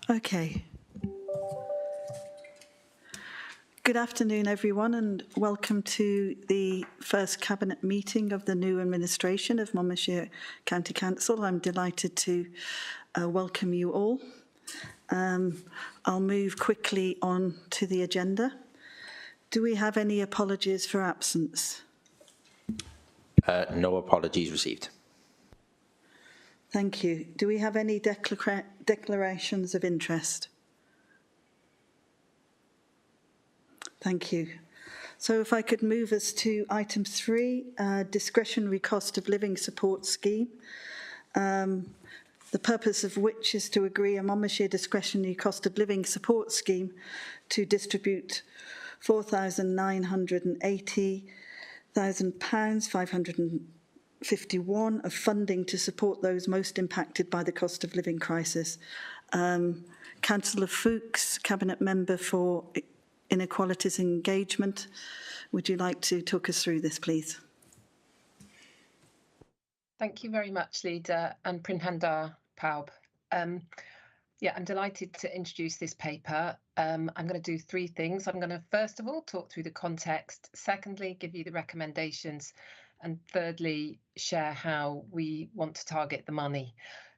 Okay. Good afternoon, everyone, and welcome to the first Cabinet meeting of the new administration of Monmouthshire County Council. I'm delighted to welcome you all. I'll move quickly on to the agenda. Do we have any apologies for absence? No apologies received. Thank you. Do we have any declarations of interest? Thank you. So if I could move us to item 3, discretionary cost of living support scheme, the purpose of which is to agree a Monmouthshire discretionary cost of living support scheme to distribute £4,980,000, £551 of funding to support those most impacted by the cost of living crisis. Councillor Fuchs, Cabinet Member for Inequalities and Engagement, would you like to talk us through this, please? Thank you very much, Leader, and Prinhandar Paub. I'm delighted to introduce this paper. I'm going to do 3 things. I'm going to, first of all, talk through the context. Secondly, give you the recommendations. And thirdly, share how we want to target the money.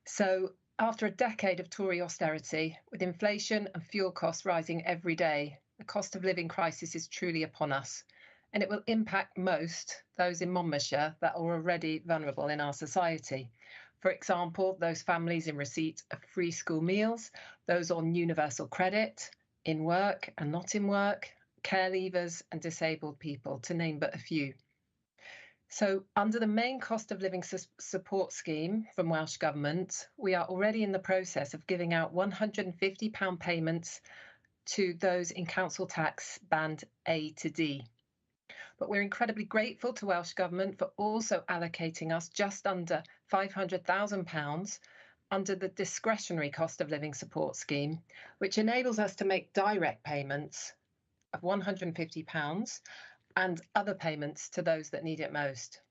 So after a decade of Tory austerity, with inflation and fuel costs rising every day, the cost of living crisis is truly upon us. And it will impact most those in Monmouthshire that are already vulnerable in our society. For example, those families in receipt of free school meals, those on universal credit, in work and not in work, care leavers and disabled people, to name but a few. So under the main cost of living support scheme from Welsh Government, we are already in the process of giving out £150 payments to those in council tax band A to D. But we're incredibly grateful to Welsh Government for also allocating us just under £500,000 under the discretionary cost of living support scheme, which enables us to make direct payments of £150 and other payments to those that need it most.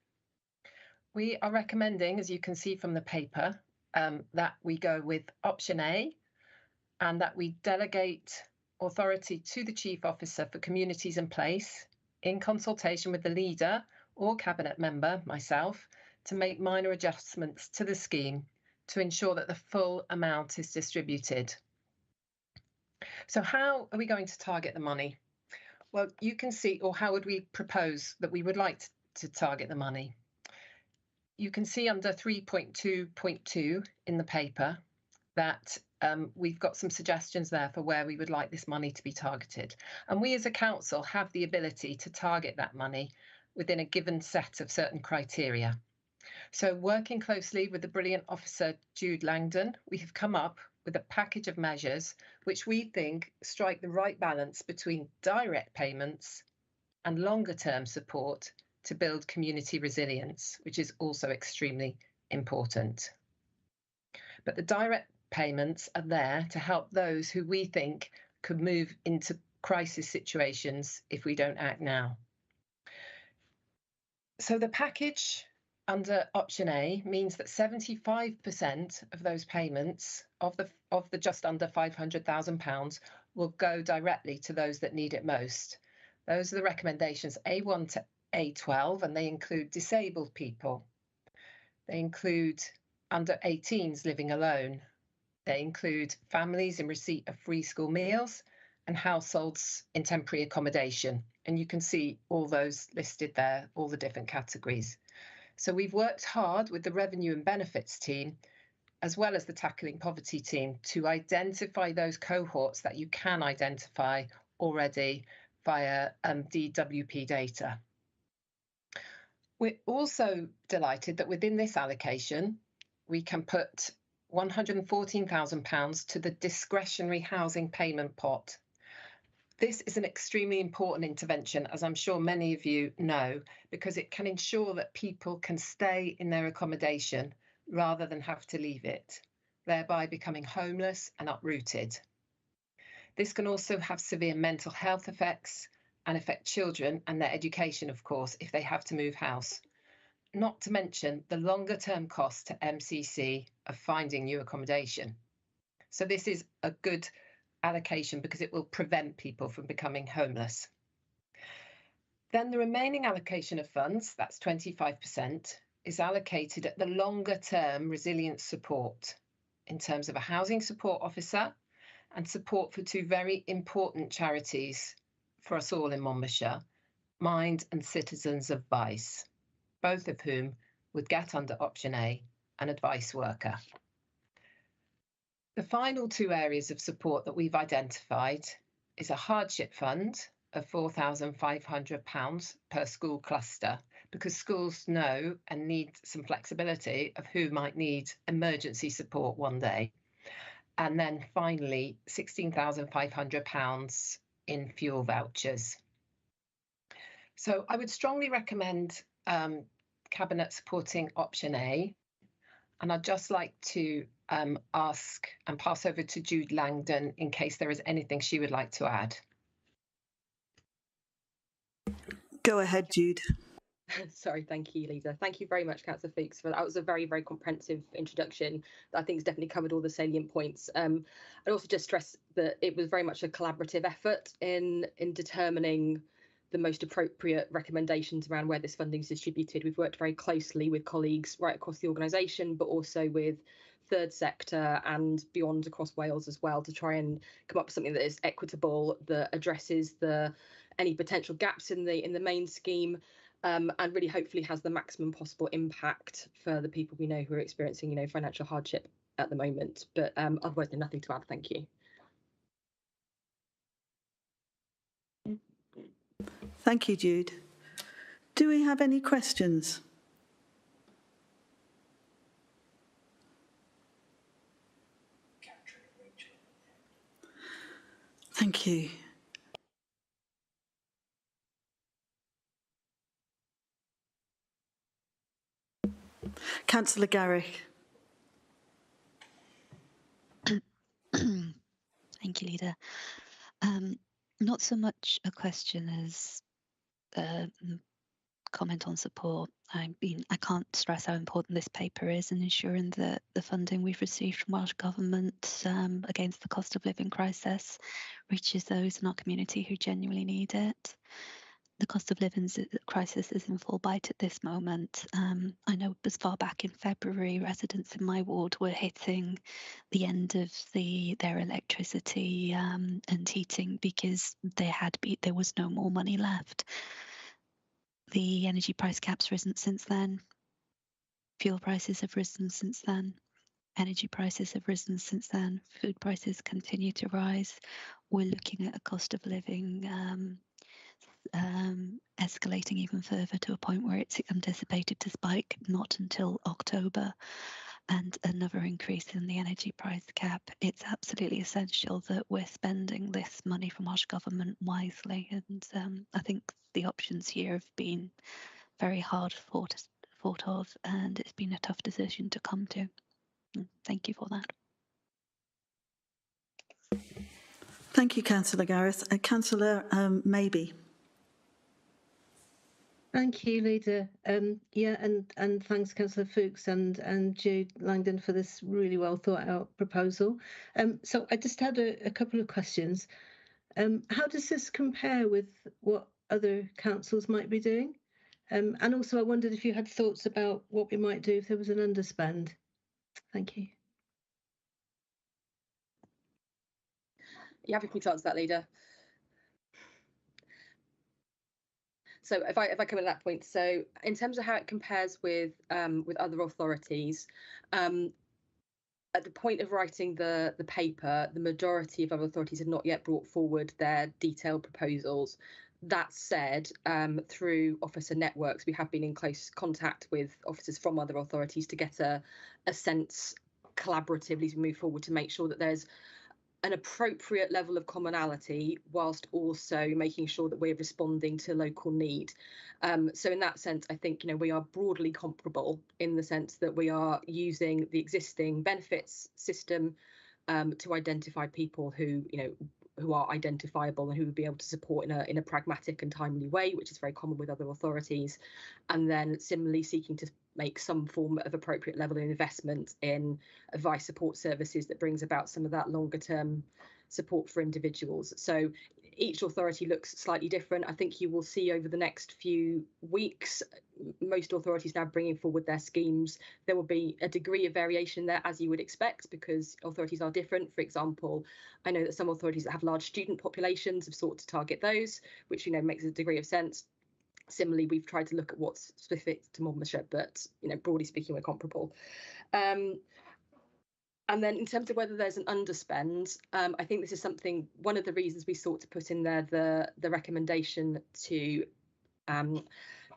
We are recommending, as you can see from the paper, that we go with option A and that we delegate authority to the Chief Officer for Communities and Place in consultation with the leader or cabinet member, myself, to make minor adjustments to the scheme to ensure that the full amount is distributed. So how are we going to target the money? Well, you can see, or how would we propose that we would like to target the money? You can see under 3.2.2 in the paper that we've got some suggestions there for where we would like this money to be targeted. And we as a council have the ability to target that money within a given set of certain criteria. So working closely with the brilliant officer Jude Langdon, we have come up with a package of measures which we think strike the right balance between direct payments and longer term support to build community resilience, which is also extremely important. But the direct payments are there to help those who we think could move into crisis situations if we don't act now. So the package under option A means that 75% of those payments of the just under £500,000 will go directly to those that need it most. Those are the recommendations A1 to A12, and they include disabled people. They include under 18s living alone. They include families in receipt of free school meals and households in temporary accommodation. And you can see all those listed there, all the different categories. So we've worked hard with the Revenue and Benefits team, as well as the Tackling Poverty team, to identify those cohorts that you can identify already via DWP data. We're also delighted that within this allocation, we can put £114,000 to the discretionary housing payment pot. This is an extremely important intervention, as I'm sure many of you know, because it can ensure that people can stay in their accommodation rather than have to leave it, thereby becoming homeless and uprooted. This can also have severe mental health effects and affect children and their education, of course, if they have to move house. Not to mention the longer term cost to MCC of finding new accommodation. So this is a good allocation because it will prevent people from becoming homeless. Then the remaining allocation of funds, that's 25%, is allocated at the longer term resilience support in terms of a housing support officer and support for two very important charities for us all in Monmouthshire, Mind and Citizens of Vice, both of whom would get under option A, an advice worker. The final two areas of support that we've identified is a hardship fund of £4,500 per school cluster, because schools know and need some flexibility of who might need emergency support one day. And then finally, £16,500 in fuel vouchers. So I would strongly recommend Cabinet supporting option A. And I'd just like to ask and pass over to Jude Langdon in case there is anything she would like to add. Go ahead, Jude. Sorry, thank you, Lisa. Thank you very much, Councillor Fuchs, for that. That was a very, very comprehensive introduction that I think has definitely covered all the salient points. I'd also just stress that it was very much a collaborative effort in determining the most appropriate recommendations around where this funding is distributed. We've worked very closely with colleagues right across the organisation, but also with third sector and beyond across Wales as well, to try and come up with something that is equitable, that addresses any potential gaps in the main scheme, and really hopefully has the maximum possible impact for the people we know who are experiencing, financial hardship at the moment. But otherwise, there's nothing to add. Thank you. Thank you, Jude. Do we have any questions? Thank you. Councillor Garrick. Thank you, Leader. Not so much a question as a comment on support. I can't stress how important this paper is in ensuring that the funding we've received from Welsh Government against the cost of living crisis reaches those in our community who genuinely need it. The cost of living crisis is in full bite at this moment. I know as far back in February, residents in my ward were hitting the end of their electricity and heating because there was no more money left. The energy price cap's risen since then. Fuel prices have risen since then. Energy prices have risen since then. Food prices continue to rise. We're looking at a cost of living escalating even further to a point where it's anticipated to spike not until October, and another increase in the energy price cap. It's absolutely essential that we're spending this money from Welsh Government wisely, and I think the options here have been very hard thought of, and it's been a tough decision to come to. Thank you for that. Thank you, Councillor Gareth. Councillor Maybe. Thank you, Leader. And thanks, Councillor Fuchs and Jude Langdon, for this really well thought out proposal. So I just had a couple of questions. How does this compare with what other councils might be doing? And also I wondered if you had thoughts about what we might do if there was an underspend. Thank you. You happy for me to answer that, Leader? So if I come at that point, so in terms of how it compares with other authorities, at the point of writing the paper, the majority of other authorities had not yet brought forward their detailed proposals. That said, through officer networks, we have been in close contact with officers from other authorities to get a sense collaboratively to move forward to make sure that there's an appropriate level of commonality whilst also making sure that we're responding to local need. So in that sense, I think we are broadly comparable in the sense that we are using the existing benefits system to identify people who who are identifiable and who would be able to support in a pragmatic and timely way, which is very common with other authorities. And then similarly seeking to make some form of appropriate level of investment in advice support services that brings about some of that longer term support for individuals. So each authority looks slightly different. I think you will see over the next few weeks, most authorities now bringing forward their schemes. There will be a degree of variation there, as you would expect, because authorities are different. For example, I know that some authorities that have large student populations have sought to target those, which makes a degree of sense. Similarly, we've tried to look at what's specific to Monmouthshire, but broadly speaking, we're comparable. And then in terms of whether there's an underspend, I think this is one of the reasons we sought to put in there the recommendation to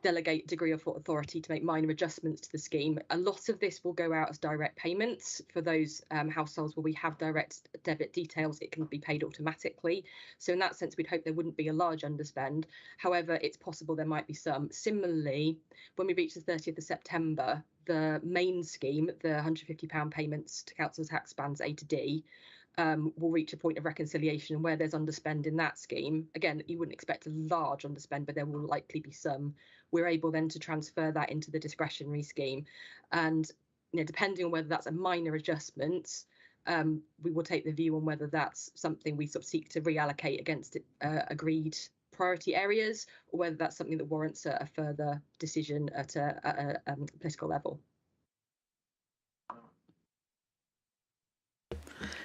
delegate degree of authority to make minor adjustments to the scheme. A lot of this will go out as direct payments for those households where we have direct debit details. It can be paid automatically. So in that sense, we'd hope there wouldn't be a large underspend. However, it's possible there might be some. Similarly, when we reach the 30th of September, the main scheme, the £150 payments to council tax bands A to D, will reach a point of reconciliation, and where there's underspend in that scheme, again, you wouldn't expect a large underspend, but there will likely be some. We're able then to transfer that into the discretionary scheme, and depending on whether that's a minor adjustment, we will take the view on whether that's something we sort of seek to reallocate against agreed priority areas, or whether that's something that warrants a further decision at a political level.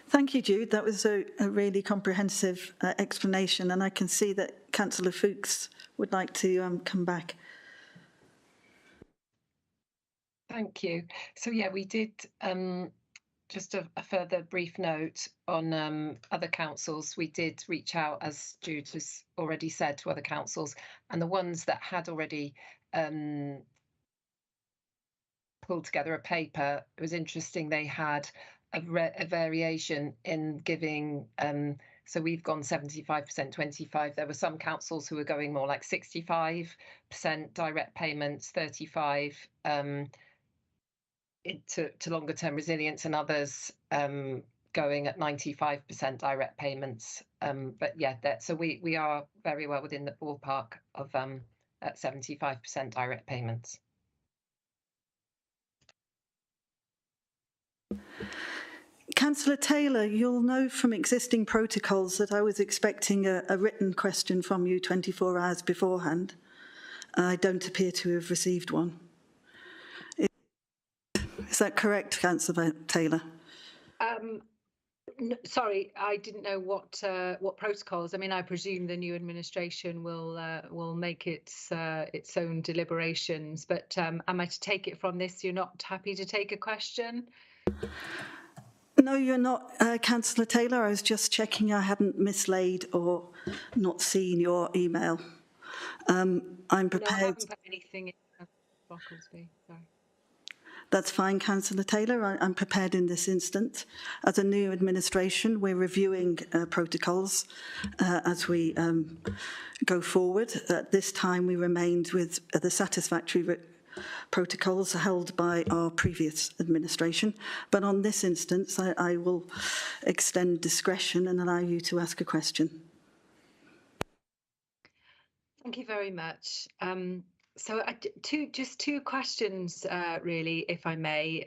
Thank you, Jude. That was a really comprehensive explanation, and I can see that Councillor Fuchs would like to come back. Thank you. So yeah, we did just a further brief note on other councils. We did reach out, as Jude has already said, to other councils, and the ones that had already pulled together a paper, it was interesting. They had a variation in giving, so we've gone 75%, 25. There were some councils who were going more like 65% direct payments, 35 to longer term resilience, and others going at 95% direct payments. But yeah, so we are very well within the ballpark of at 75% direct payments. Councillor Taylor, you'll know from existing protocols that I was expecting a written question from you 24 hours beforehand. I don't appear to have received one. Is that correct, Councillor Taylor? Sorry, I didn't know what protocols. I mean, I presume the new administration will make its own deliberations. But am I to take it from this? You're not happy to take a question? No, you're not, Councillor Taylor. I was just checking I hadn't mislaid or not seen your email. I'm prepared. No, I haven't put anything in Brocklesby, sorry. That's fine, Councillor Taylor. I'm prepared in this instance. As a new administration, we're reviewing protocols as we go forward. At this time, we remained with the satisfactory protocols held by our previous administration. But on this instance, I will extend discretion and allow you to ask a question. Thank you very much. So just two questions, really, if I may.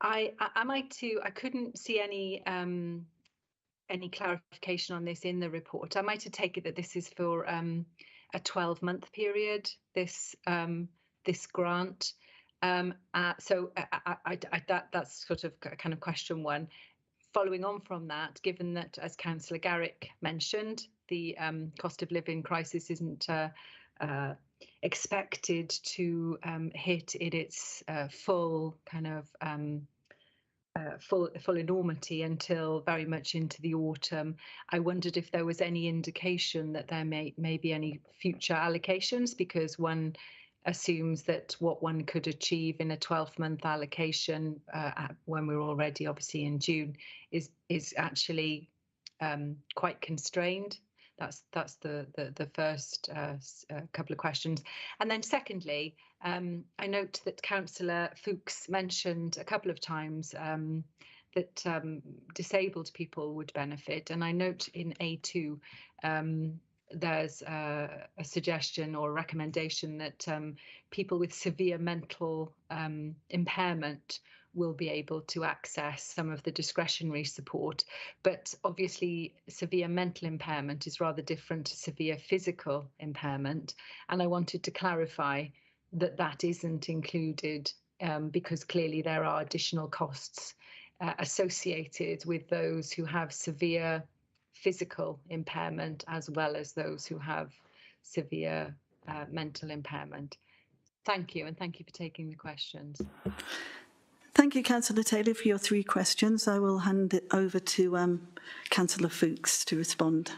I couldn't see any clarification on this in the report. Am I to take it that this is for a 12-month period, this grant? So that's sort of kind of question one. Following on from that, given that, as Councillor Garrick mentioned, the cost of living crisis isn't expected to hit in its full kind of full enormity until very much into the autumn. I wondered if there was any indication that there may be any future allocations, because one assumes that what one could achieve in a 12-month allocation when we're already obviously in June is actually quite constrained. That's the first couple of questions. And then secondly, I note that Councillor Fuchs mentioned a couple of times disabled people would benefit. And I note in A2 there's a suggestion or a recommendation that people with severe mental impairment will be able to access some of the discretionary support. But obviously, severe mental impairment is rather different to severe physical impairment. And I wanted to clarify that that isn't included because clearly there are additional costs associated with those who have severe physical impairment as well as those who have severe mental impairment. Thank you, and thank you for taking the questions. Thank you, Councillor Taylor, for your 3 questions. I will hand it over to Councillor Fuchs to respond.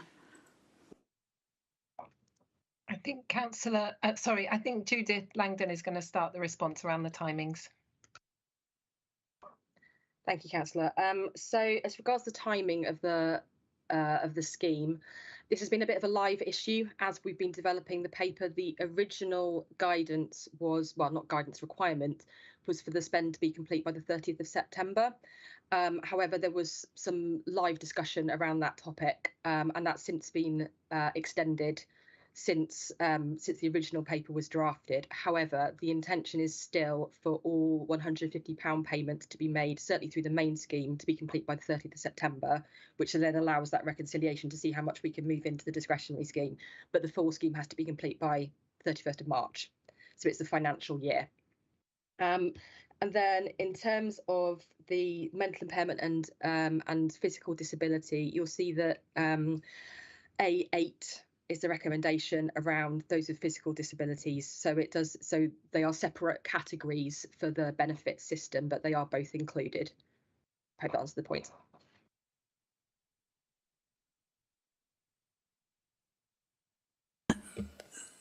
I think I think Judith Langdon is going to start the response around the timings. Thank you, Councillor. So as regards the timing of the scheme, this has been a bit of a live issue as we've been developing the paper. The original guidance was, well, not guidance, requirement was for the spend to be complete by the 30th of September. However, there was some live discussion around that topic, and that's since been extended since the original paper was drafted. However, the intention is still for all £150 payments to be made, certainly through the main scheme, to be complete by the 30th of September, which then allows that reconciliation to see how much we can move into the discretionary scheme. But the full scheme has to be complete by 31st of March. So it's the financial year. And then in terms of the mental impairment and physical disability, you'll see that A8 is the recommendation around those with physical disabilities. So they are separate categories for the benefit system, but they are both included. I hope that answers the point.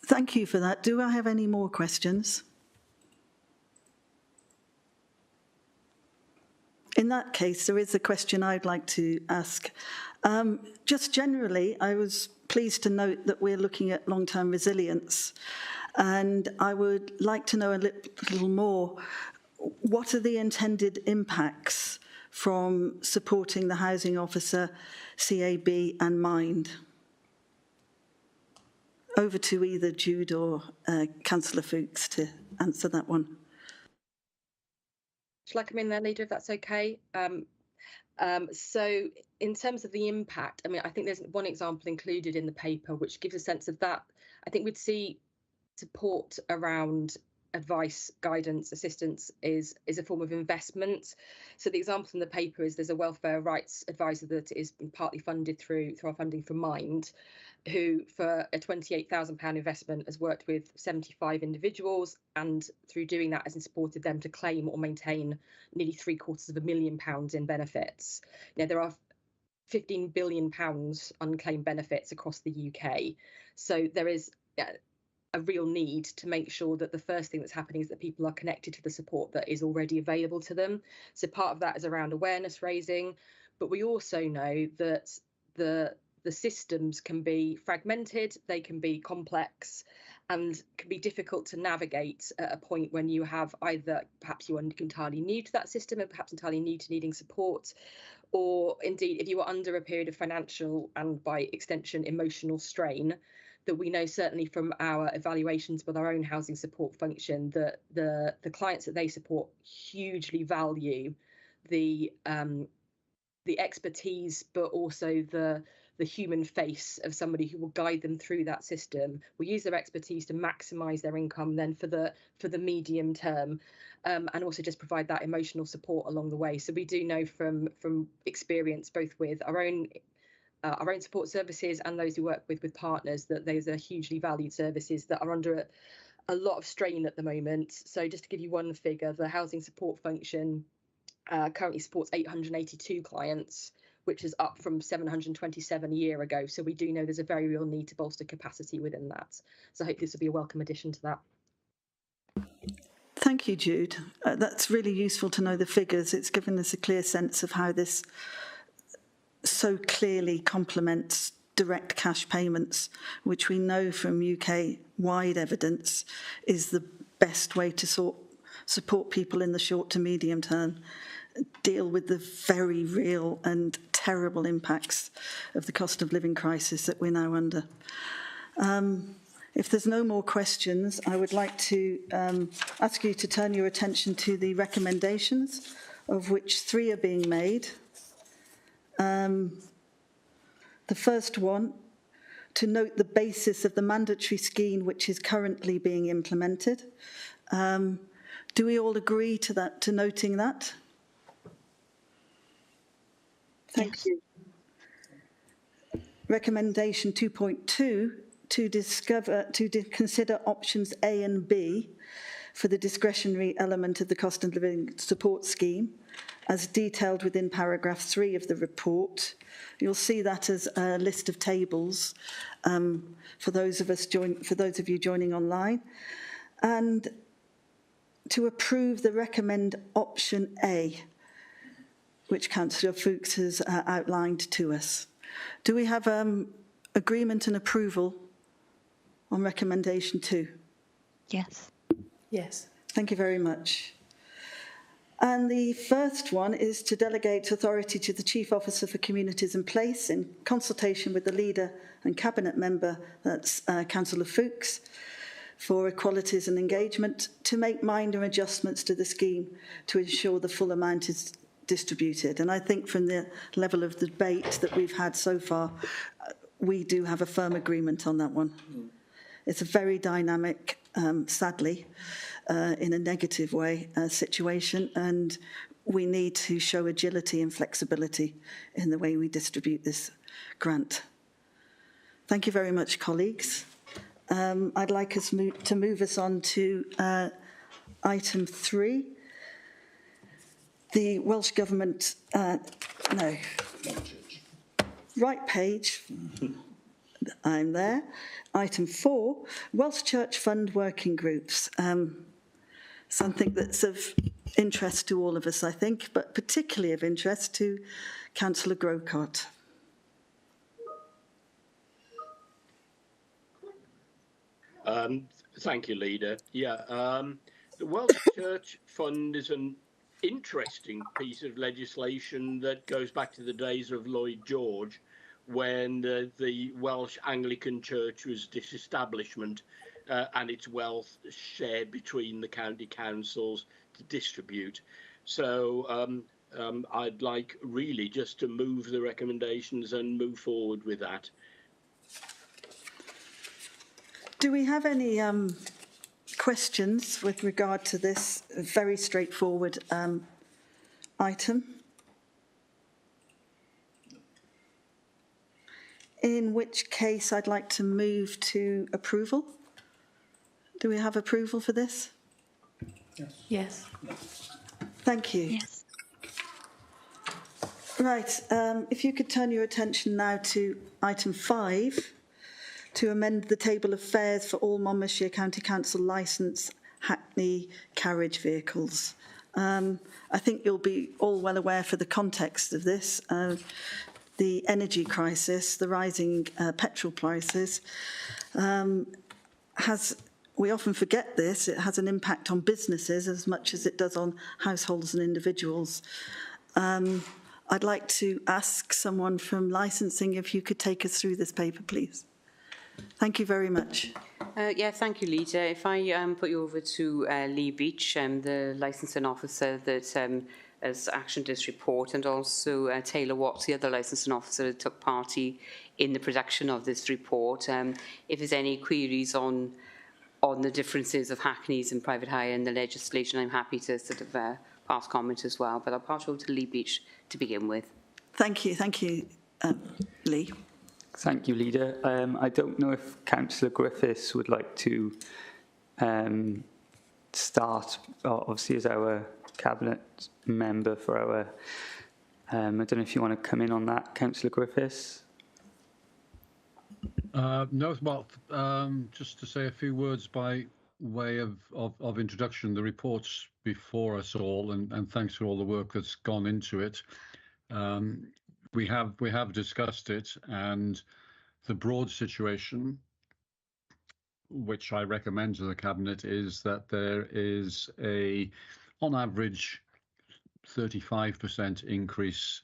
Thank you for that. Do I have any more questions? In that case, there is a question I'd like to ask. Just generally, I was pleased to note that we're looking at long-term resilience, and I would like to know a little more. What are the intended impacts from supporting the housing officer, CAB and Mind? Over to either Jude or Councillor Fuchs to answer that one. Shall I come in there, Leader, if that's okay? So in terms of the impact, I mean, I think there's one example included in the paper which gives a sense of that. I think we'd see support around advice, guidance, assistance is a form of investment. So the example in the paper is there's a welfare rights advisor that is partly funded through our funding from Mind, who for a £28,000 investment has worked with 75 individuals, and through doing that has supported them to claim or maintain nearly £750,000 in benefits. Now, there are £15 billion unclaimed benefits across the UK. So there is a real need to make sure that the first thing that's happening is that people are connected to the support that is already available to them. So part of that is around awareness raising, but we also know that the systems can be fragmented, they can be complex, and can be difficult to navigate at a point when you have either perhaps you are entirely new to that system and perhaps entirely new to needing support, or indeed if you are under a period of financial and by extension emotional strain, that we know certainly from our evaluations with our own housing support function that the clients that they support hugely value the expertise, but also the human face of somebody who will guide them through that system, will use their expertise to maximise their income then for the medium term, and also just provide that emotional support along the way. So we do know from experience, both with our own support services and those who work with partners, that those are hugely valued services that are under a lot of strain at the moment. So just to give you one figure, the housing support function currently supports 882 clients, which is up from 727 a year ago. So we do know there's a very real need to bolster capacity within that. So I hope this will be a welcome addition to that. Thank you, Jude. That's really useful to know the figures. It's given us a clear sense of how this so clearly complements direct cash payments, which we know from UK-wide evidence is the best way to support people in the short to medium term. deal with the very real and terrible impacts of the cost of living crisis that we're now under. If there's no more questions, I would like to ask you to turn your attention to the recommendations, of which 3 are being made. The first one, to note the basis of the mandatory scheme which is currently being implemented. Do we all agree to that, to noting that? Thank you. Recommendation 2.2, to consider options A and B for the discretionary element of the cost of living support scheme, as detailed within paragraph 3 of the report. You'll see that as a list of tables for those of you joining online, and to approve the recommend option A, which Councillor Fuchs has outlined to us. Do we have agreement and approval on recommendation 2? Yes. Yes. Thank you very much. And the first one is to delegate authority to the Chief Officer for Communities and Place in consultation with the leader and cabinet member, that's Councillor Fuchs, for equalities and engagement, to make minor adjustments to the scheme to ensure the full amount is distributed. And I think from the level of debate that we've had so far, we do have a firm agreement on that one. It's a very dynamic, sadly, in a negative way, situation, and we need to show agility and flexibility in the way we distribute this grant. Thank you very much, colleagues. I'd like us to move us on to item 3. The Welsh Government, right page, I'm there. Item 4, Welsh Church Fund Working Groups. Something that's of interest to all of us, I think, but particularly of interest to Councillor Grocott. Thank you, Leader. The Welsh Church Fund is an interesting piece of legislation that goes back to the days of Lloyd George, when the Welsh Anglican Church was disestablishment and its wealth shared between the county councils to distribute. So I'd like really just to move the recommendations and move forward with that. Do we have any questions with regard to this very straightforward item? In which case, I'd like to move to approval. Do we have approval for this? Yes. Thank you. Yes. Right, if you could turn your attention now to item 5, to amend the table of fares for all Monmouthshire County Council licence Hackney carriage vehicles. I think you'll be all well aware for the context of this, the energy crisis, the rising petrol prices, we often forget this, it has an impact on businesses as much as it does on households and individuals. I'd like to ask someone from licensing if you could take us through this paper, please. Thank you very much. Yeah, thank you, Leader. If I put you over to Lee Beach, the licensing officer that has actioned this report, and also Taylor Watts, the other licensing officer that took part in the production of this report. If there's any queries on the differences of Hackney's and private hire and the legislation, I'm happy to sort of pass comment as well. But I'll pass over to Lee Beach to begin with. Thank you, Lee. Thank you, Leader. I don't know if Councillor Griffiths would like to start, obviously, as our Cabinet member for our... I don't know if you want to come in on that, Councillor Griffiths. No, well, just to say a few words by way of introduction. The report's before us all, and thanks for all the work that's gone into it. We have discussed it, and the broad situation, which I recommend to the Cabinet, is that there is on average, 35% increase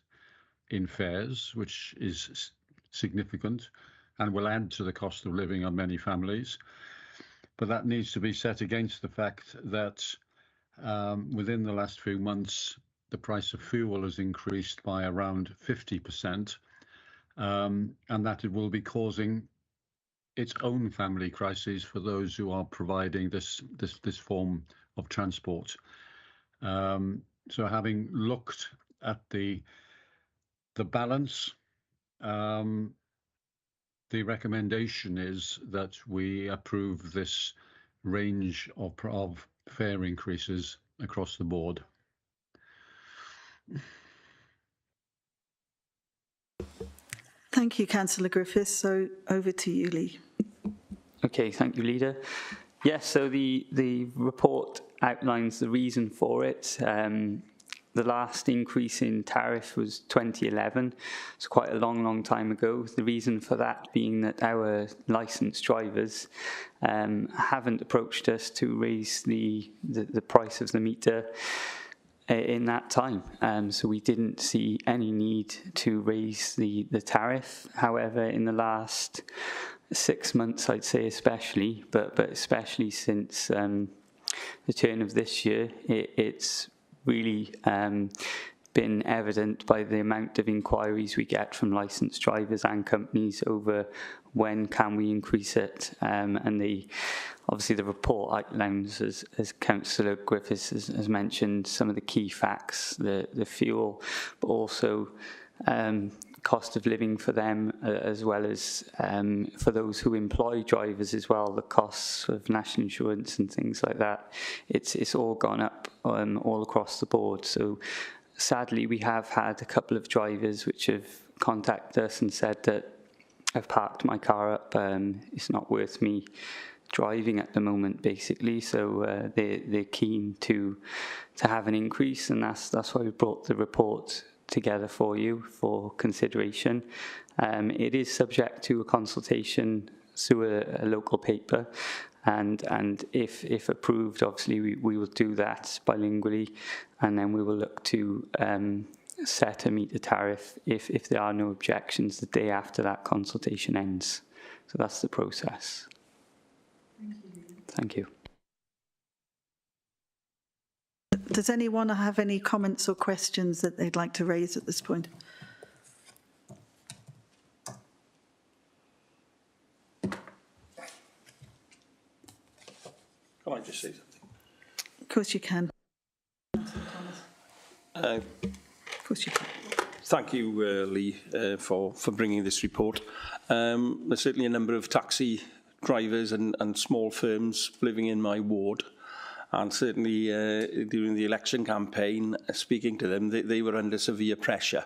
in fares, which is significant and will add to the cost of living on many families. But that needs to be set against the fact that within the last few months, the price of fuel has increased by around 50%, and that it will be causing its own family crises for those who are providing this form of transport. So having looked at the balance, the recommendation is that we approve this range of fare increases across the board. Thank you, Councillor Griffiths. So over to you, Lee. Okay, thank you, Leader. Yes, so the report outlines the reason for it. The last increase in tariff was 2011. It's quite a long time ago. The reason for that being that our licensed drivers haven't approached us to raise the price of the meter in that time. So we didn't see any need to raise the tariff. However, in the last 6 months, I'd say especially, but especially since the turn of this year, it's really been evident by the amount of inquiries we get from licensed drivers and companies over when can we increase it. And obviously the report outlines, as Councillor Griffiths has mentioned, some of the key facts, the fuel, but also cost of living for them, as well as for those who employ drivers as well, the costs of national insurance and things like that. It's all gone up all across the board. So sadly, we have had a couple of drivers which have contacted us and said that I've parked my car up, it's not worth me driving at the moment, basically. So they're keen to have an increase, and that's why we brought the report together for you for consideration. It is subject to a consultation through a local paper, and if approved, obviously we will do that bilingually, and then we will look to set a meter tariff if there are no objections the day after that consultation ends. So that's the process. Thank you. Does anyone have any comments or questions that they'd like to raise at this point? Can I just say something? Of course you can. Of course you can. Thank you, Lee, for bringing this report. There's certainly a number of taxi drivers and small firms living in my ward, and certainly during the election campaign, speaking to them, they were under severe pressure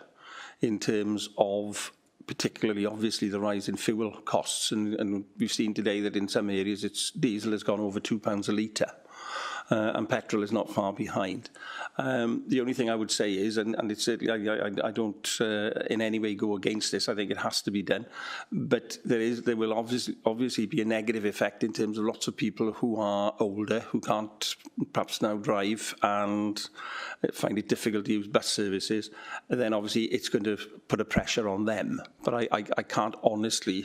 in terms of particularly, obviously, the rise in fuel costs. And we've seen today that in some areas diesel has gone over £2 a litre. And petrol is not far behind. The only thing I would say is, and it's certainly, I don't in any way go against this, I think it has to be done, but there will obviously be a negative effect in terms of lots of people who are older, who can't perhaps now drive and find it difficult to use bus services, and then obviously it's going to put a pressure on them. But I can't honestly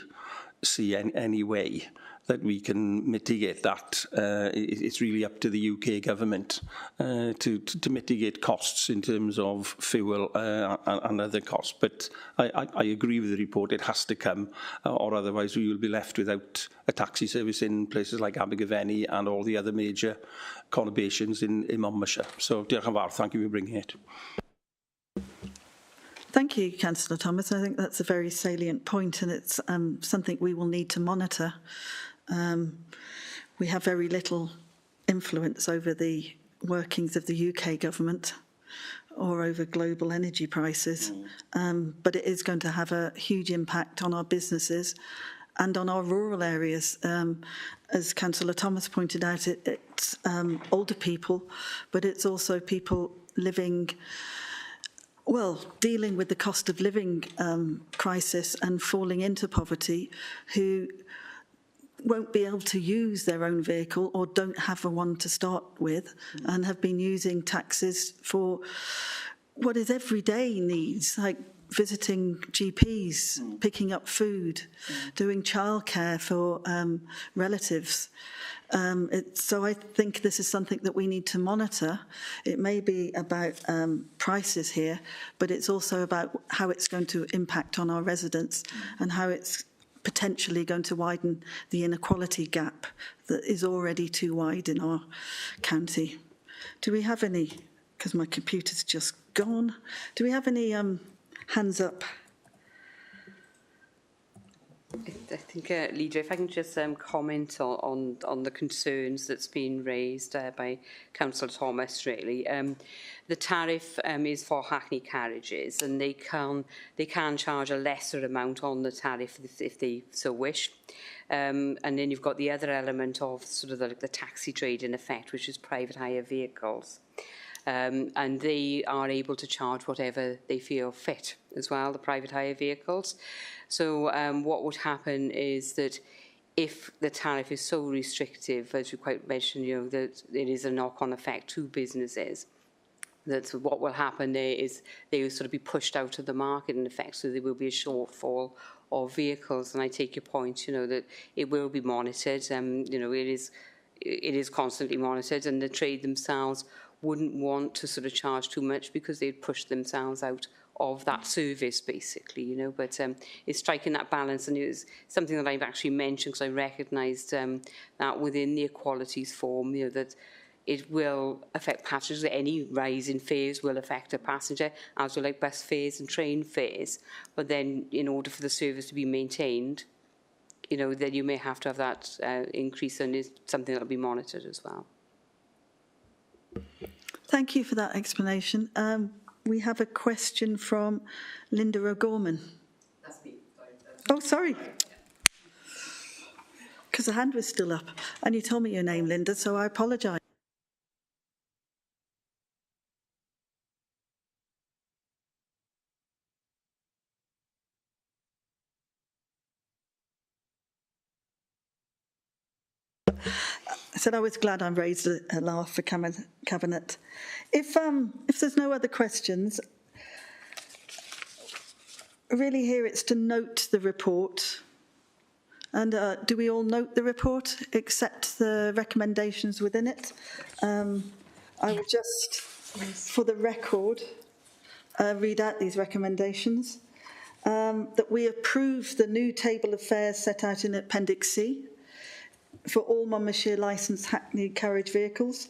see any way that we can mitigate that. It's really up to the UK government to mitigate costs in terms of fuel and other costs. But I agree with the report, it has to come, or otherwise we will be left without a taxi service in places like Abergavenny and all the other major conurbations in Monmouthshire. So, diolch yn fawr, thank you for bringing it. Thank you, Councillor Thomas. I think that's a very salient point, and it's something we will need to monitor. We have very little influence over the workings of the UK government or over global energy prices, but it is going to have a huge impact on our businesses and on our rural areas. As Councillor Thomas pointed out, it's older people, but it's also people living, well, dealing with the cost of living crisis and falling into poverty, who won't be able to use their own vehicle or don't have one to start with, and have been using taxis for what is everyday needs, like visiting GPs, picking up food, doing childcare for relatives. So I think this is something that we need to monitor. It may be about prices here, but it's also about how it's going to impact on our residents and how it's potentially going to widen the inequality gap that is already too wide in our county. Do we have any, because my computer's just gone, do we have any hands up? I think, Leader, if I can just comment on the concerns that's been raised by Councillor Thomas, really. The tariff is for Hackney carriages, and they can charge a lesser amount on the tariff if they so wish. And then you've got the other element of sort of the taxi trade in effect, which is private hire vehicles. And they are able to charge whatever they feel fit as well, the private hire vehicles. So what would happen is that if the tariff is so restrictive, as you quite mentioned, you know, that it is a knock-on effect to businesses, that what will happen there is they will sort of be pushed out of the market in effect, so there will be a shortfall of vehicles. And I take your point, you know, that it will be monitored. You know, it is constantly monitored, and the trade themselves wouldn't want to sort of charge too much because they'd push themselves out of that service, basically, you know. But it's striking that balance, and it was something that I've actually mentioned because I recognised that within the equalities form, you know, that it will affect passengers. Any rise in fares will affect a passenger, as will like bus fares and train fares. But then, in order for the service to be maintained, you know, then you may have to have that increase, and it's something that will be monitored as well. Thank you for that explanation. We have a question from Linda O'Gorman. That's me. Oh, sorry. Because the hand was still up. And you told me your name, Linda, so I apologise. I said I was glad I raised a laugh for Cabinet. If there's no other questions, really here it's to note the report. And do we all note the report, accept the recommendations within it? I will just, for the record, read out these recommendations. That we approve the new table of fares set out in Appendix C for all Monmouthshire licensed Hackney carriage vehicles,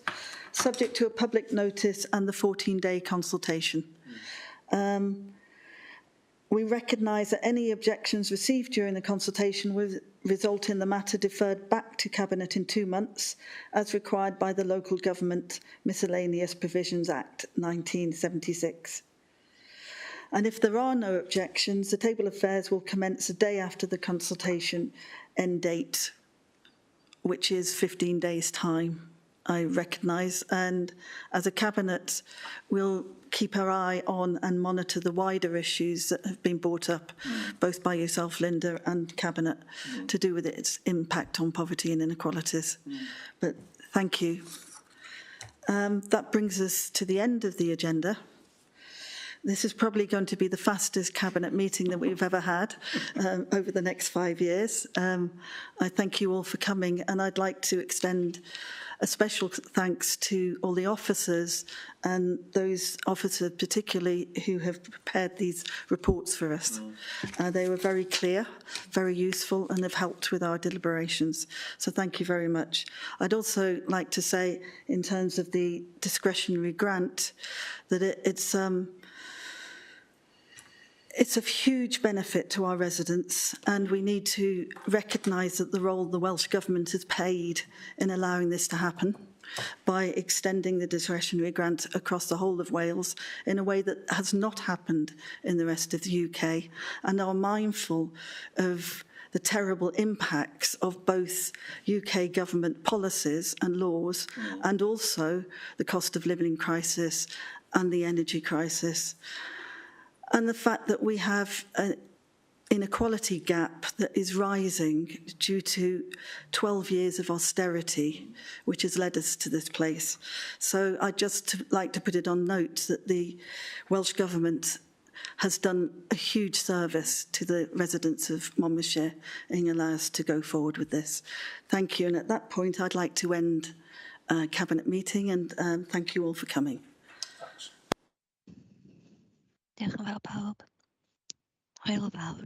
subject to a public notice and the 14-day consultation. We recognise that any objections received during the consultation will result in the matter deferred back to Cabinet in 2 months, as required by the Local Government Miscellaneous Provisions Act 1976. And if there are no objections, the table of fares will commence a day after the consultation end date, which is 15 days' time, I recognise. And as a Cabinet, we'll keep our eye on and monitor the wider issues that have been brought up, both by yourself, Linda, and Cabinet, to do with its impact on poverty and inequalities. But thank you. That brings us to the end of the agenda. This is probably going to be the fastest Cabinet meeting that we've ever had over the next 5 years. I thank you all for coming, and I'd like to extend a special thanks to all the officers, and those officers particularly who have prepared these reports for us. They were very clear, very useful, and have helped with our deliberations. So thank you very much. I'd also like to say, in terms of the discretionary grant, that it's of huge benefit to our residents, and we need to recognise that the role the Welsh Government has played in allowing this to happen by extending the discretionary grant across the whole of Wales in a way that has not happened in the rest of the UK, and are mindful of the terrible impacts of both UK government policies and laws, and also the cost of living crisis and the energy crisis. And the fact that we have inequality gap that is rising due to 12 years of austerity, which has led us to this place. So I'd just like to put it on note that the Welsh Government has done a huge service to the residents of Monmouthshire in allowing us to go forward with this. Thank you. And at that point, I'd like to end Cabinet meeting, and thank you all for coming. Diolch yn fawr pawb. Hwyl fawr.